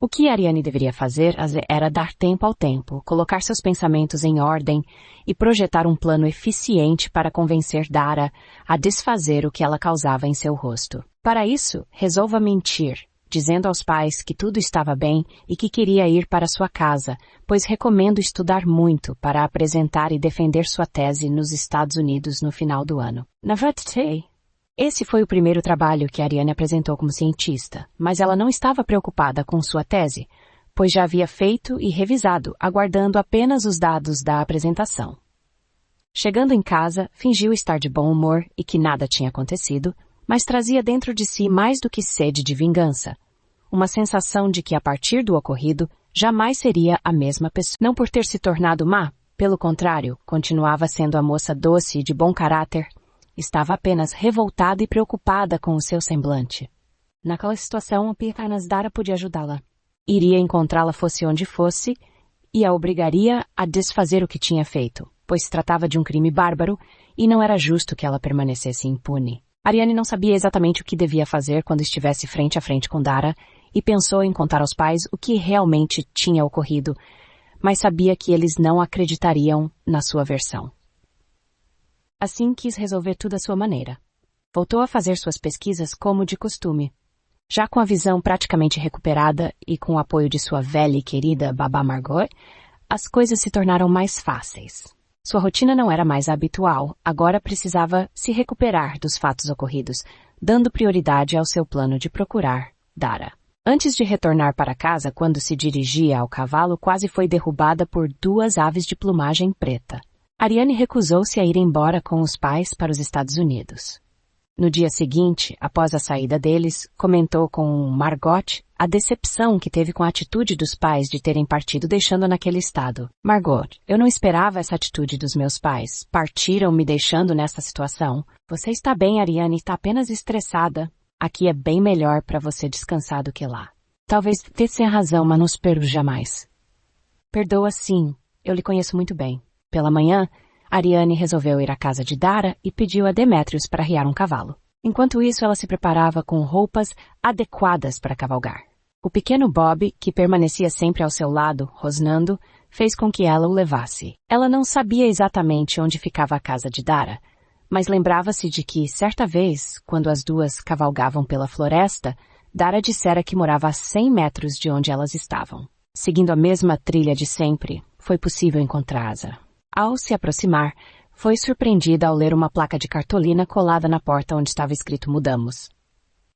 O que Ariane deveria fazer era dar tempo ao tempo, colocar seus pensamentos em ordem e projetar um plano eficiente para convencer Dara a desfazer o que ela causava em seu rosto. Para isso, resolva mentir, dizendo aos pais que tudo estava bem e que queria ir para sua casa, pois recomendo estudar muito para apresentar e defender sua tese nos Estados Unidos no final do ano. Na verdade, esse foi o primeiro trabalho que Ariane apresentou como cientista, mas ela não estava preocupada com sua tese, pois já havia feito e revisado, aguardando apenas os dados da apresentação. Chegando em casa, fingiu estar de bom humor e que nada tinha acontecido, mas trazia dentro de si mais do que sede de vingança, uma sensação de que a partir do ocorrido jamais seria a mesma pessoa. Não por ter se tornado má, pelo contrário, continuava sendo a moça doce e de bom caráter. Estava apenas revoltada e preocupada com o seu semblante. Naquela situação, apenas Dara podia ajudá-la. Iria encontrá-la fosse onde fosse e a obrigaria a desfazer o que tinha feito, pois se tratava de um crime bárbaro e não era justo que ela permanecesse impune. Ariane não sabia exatamente o que devia fazer quando estivesse frente a frente com Dara e pensou em contar aos pais o que realmente tinha ocorrido, mas sabia que eles não acreditariam na sua versão. Assim quis resolver tudo à sua maneira. Voltou a fazer suas pesquisas como de costume. Já com a visão praticamente recuperada e com o apoio de sua velha e querida babá Margot, as coisas se tornaram mais fáceis. Sua rotina não era mais a habitual, agora precisava se recuperar dos fatos ocorridos, dando prioridade ao seu plano de procurar Dara. Antes de retornar para casa, quando se dirigia ao cavalo, quase foi derrubada por 2 aves de plumagem preta. Ariane recusou-se a ir embora com os pais para os Estados Unidos. No dia seguinte, após a saída deles, comentou com Margot a decepção que teve com a atitude dos pais de terem partido deixando-a naquele estado. Margot, eu não esperava essa atitude dos meus pais. Partiram me deixando nessa situação. Você está bem, Ariane, está apenas estressada. Aqui é bem melhor para você descansar do que lá. Talvez tenha razão, mas não espero jamais. Perdoa sim, eu lhe conheço muito bem. Pela manhã, Ariane resolveu ir à casa de Dara e pediu a Demétrios para arriar um cavalo. Enquanto isso, ela se preparava com roupas adequadas para cavalgar. O pequeno Bob, que permanecia sempre ao seu lado, rosnando, fez com que ela o levasse. Ela não sabia exatamente onde ficava a casa de Dara, mas lembrava-se de que, certa vez, quando as duas cavalgavam pela floresta, Dara dissera que morava a 100 metros de onde elas estavam. Seguindo a mesma trilha de sempre, foi possível encontrá-la. Ao se aproximar, foi surpreendida ao ler uma placa de cartolina colada na porta onde estava escrito "Mudamos".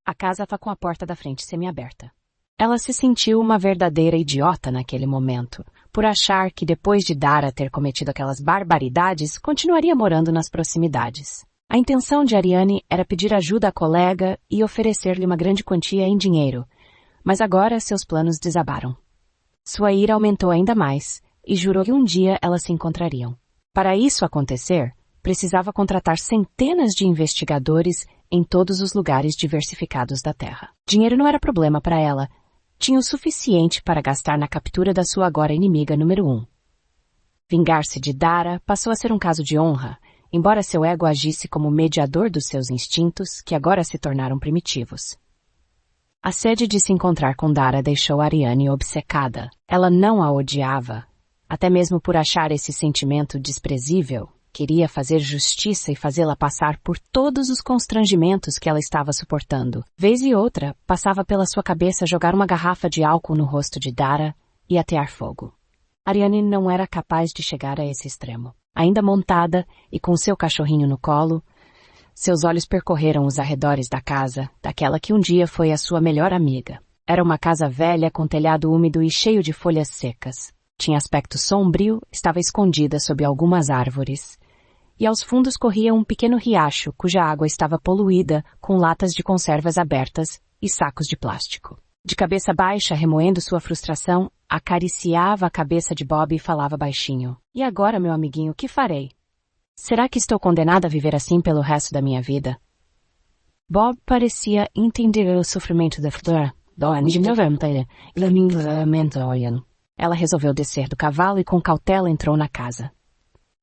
A casa estava com a porta da frente semiaberta. Ela se sentiu uma verdadeira idiota naquele momento, por achar que depois de Dara ter cometido aquelas barbaridades, continuaria morando nas proximidades. A intenção de Ariane era pedir ajuda à colega e oferecer-lhe uma grande quantia em dinheiro, mas agora seus planos desabaram. Sua ira aumentou ainda mais, e jurou que um dia elas se encontrariam. Para isso acontecer, precisava contratar centenas de investigadores em todos os lugares diversificados da Terra. Dinheiro não era problema para ela. Tinha o suficiente para gastar na captura da sua agora inimiga número 1. Vingar-se de Dara passou a ser um caso de honra, embora seu ego agisse como mediador dos seus instintos, que agora se tornaram primitivos. A sede de se encontrar com Dara deixou Ariane obcecada. Ela não a odiava, até mesmo por achar esse sentimento desprezível. Queria fazer justiça e fazê-la passar por todos os constrangimentos que ela estava suportando. Vez e outra, passava pela sua cabeça jogar uma garrafa de álcool no rosto de Dara e atear fogo. Ariane não era capaz de chegar a esse extremo. Ainda montada e com seu cachorrinho no colo, seus olhos percorreram os arredores da casa, daquela que um dia foi a sua melhor amiga. Era uma casa velha com telhado úmido e cheio de folhas secas. Tinha aspecto sombrio, estava escondida sob algumas árvores. E aos fundos corria um pequeno riacho, cuja água estava poluída com latas de conservas abertas e sacos de plástico. De cabeça baixa, remoendo sua frustração, acariciava a cabeça de Bob e falava baixinho. E agora, meu amiguinho, o que farei? Será que estou condenada a viver assim pelo resto da minha vida? Bob parecia entender o sofrimento da flor. Ela resolveu descer do cavalo e com cautela entrou na casa.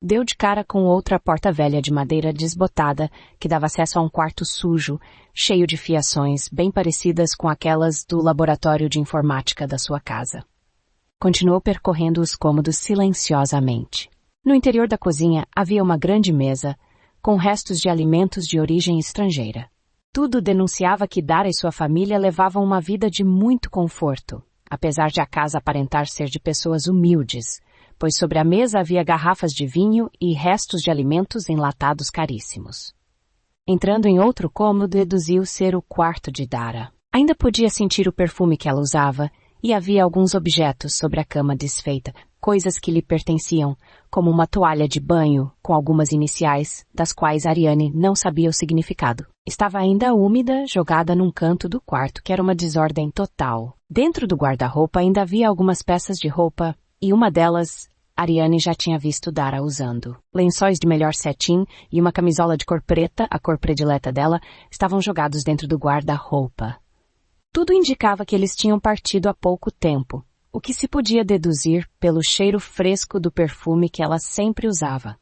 Deu de cara com outra porta velha de madeira desbotada que dava acesso a um quarto sujo, cheio de fiações, bem parecidas com aquelas do laboratório de informática da sua casa. Continuou percorrendo os cômodos silenciosamente. No interior da cozinha havia uma grande mesa, com restos de alimentos de origem estrangeira. Tudo denunciava que Dara e sua família levavam uma vida de muito conforto, apesar de a casa aparentar ser de pessoas humildes, pois sobre a mesa havia garrafas de vinho e restos de alimentos enlatados caríssimos. Entrando em outro cômodo, deduziu ser o quarto de Dara. Ainda podia sentir o perfume que ela usava, e havia alguns objetos sobre a cama desfeita, coisas que lhe pertenciam, como uma toalha de banho com algumas iniciais, das quais Ariane não sabia o significado. Estava ainda úmida, jogada num canto do quarto, que era uma desordem total. Dentro do guarda-roupa ainda havia algumas peças de roupa, e uma delas Ariane já tinha visto Dara usando. Lençóis de melhor cetim e uma camisola de cor preta, a cor predileta dela, estavam jogados dentro do guarda-roupa. Tudo indicava que eles tinham partido há pouco tempo, o que se podia deduzir pelo cheiro fresco do perfume que ela sempre usava.